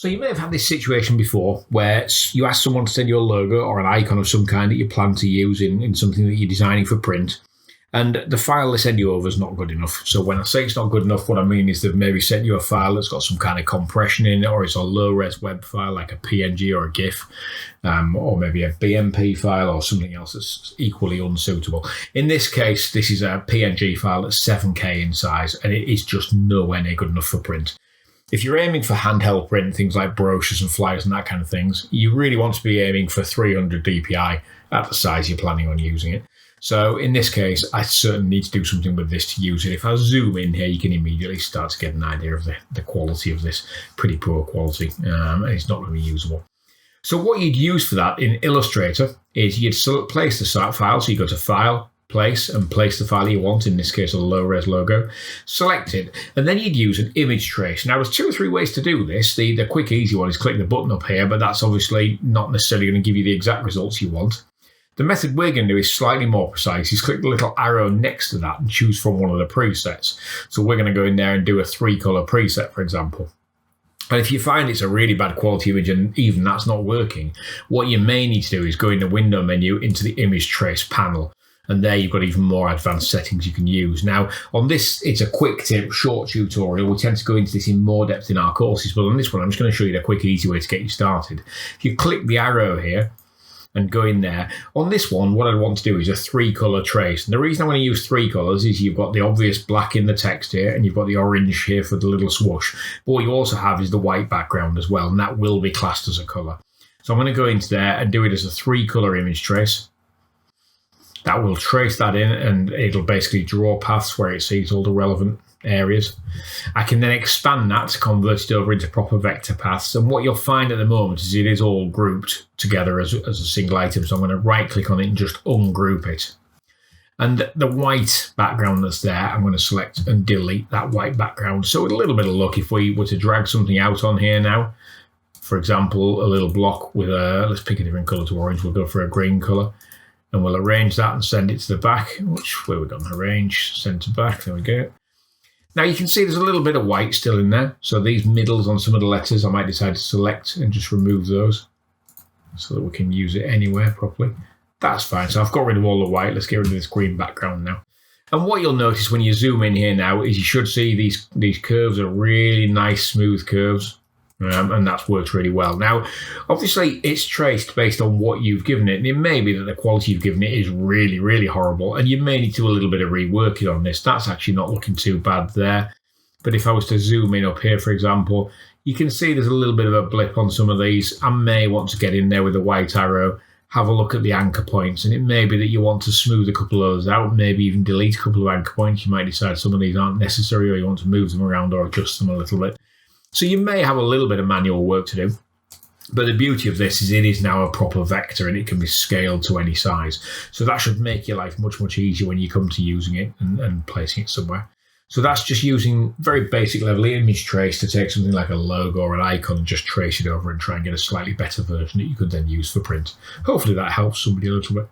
So you may have had this situation before where you ask someone to send you a logo or an icon of some kind that you plan to use in something that you're designing for print. And the file they send you over is not good enough. So when I say it's not good enough, what I mean is they've maybe sent you a file that's got some kind of compression in it, or it's a low-res web file like a PNG or a GIF, or maybe a BMP file or something else that's equally unsuitable. In this case, this is a PNG file that's 7K in size, and it is just nowhere near good enough for print. If you're aiming for handheld print, things like brochures and flyers and that kind of things, you really want to be aiming for 300 dpi at the size you're planning on using it. So in this case, I certainly need to do something with this to use it. If I zoom in here, you can immediately start to get an idea of the quality of this. Pretty poor quality, and it's not going to be usable. So what you'd use for that in Illustrator is you'd place the file. So you go to File, Place, and place the file you want, in this case a low-res logo, select it, and then you'd use an image trace. Now there's 2 or 3 ways to do this. The quick easy one is click the button up here, but that's obviously not necessarily going to give you the exact results you want. The method we're going to do is slightly more precise. Is click the little arrow next to that and choose from one of the presets. So we're going to go in there and do a 3-color preset, for example. And if you find it's a really bad quality image and even that's not working, what you may need to do is go in the window menu into the image trace panel. And there you've got even more advanced settings you can use. Now, on this, it's a quick tip, short tutorial. We tend to go into this in more depth in our courses, but on this one, I'm just going to show you the quick, easy way to get you started. If you click the arrow here and go in there, on this one, what I want to do is a 3-color trace. And the reason I want to use 3 colors is you've got the obvious black in the text here, and you've got the orange here for the little swoosh. But what you also have is the white background as well, and that will be classed as a color. So I'm going to go into there and do it as a 3-color image trace. That will trace that in, and it'll basically draw paths where it sees all the relevant areas. I can then expand that to convert it over into proper vector paths. And what you'll find at the moment is it is all grouped together as a single item. So I'm going to right click on it and just ungroup it. And the white background that's there, I'm going to select and delete that white background. So with a little bit of luck, if we were to drag something out on here now, for example, a little block with let's pick a different color to orange. We'll go for a green color. And we'll arrange that and send it to the back, where we've done arrange, send to back, there we go. Now you can see there's a little bit of white still in there. So these middles on some of the letters, I might decide to select and just remove those so that we can use it anywhere properly. That's fine. So I've got rid of all the white. Let's get rid of this green background now. And what you'll notice when you zoom in here now is you should see these curves are really nice, smooth curves. And that's worked really well. Now, obviously, it's traced based on what you've given it. And it may be that the quality you've given it is really, really horrible. And you may need to do a little bit of reworking on this. That's actually not looking too bad there. But if I was to zoom in up here, for example, you can see there's a little bit of a blip on some of these. I may want to get in there with a white arrow, have a look at the anchor points. And it may be that you want to smooth a couple of those out, maybe even delete a couple of anchor points. You might decide some of these aren't necessary, or you want to move them around or adjust them a little bit. So you may have a little bit of manual work to do, but the beauty of this is it is now a proper vector and it can be scaled to any size. So that should make your life much, much easier when you come to using it and placing it somewhere. So that's just using very basic level image trace to take something like a logo or an icon and just trace it over and try and get a slightly better version that you could then use for print. Hopefully that helps somebody a little bit.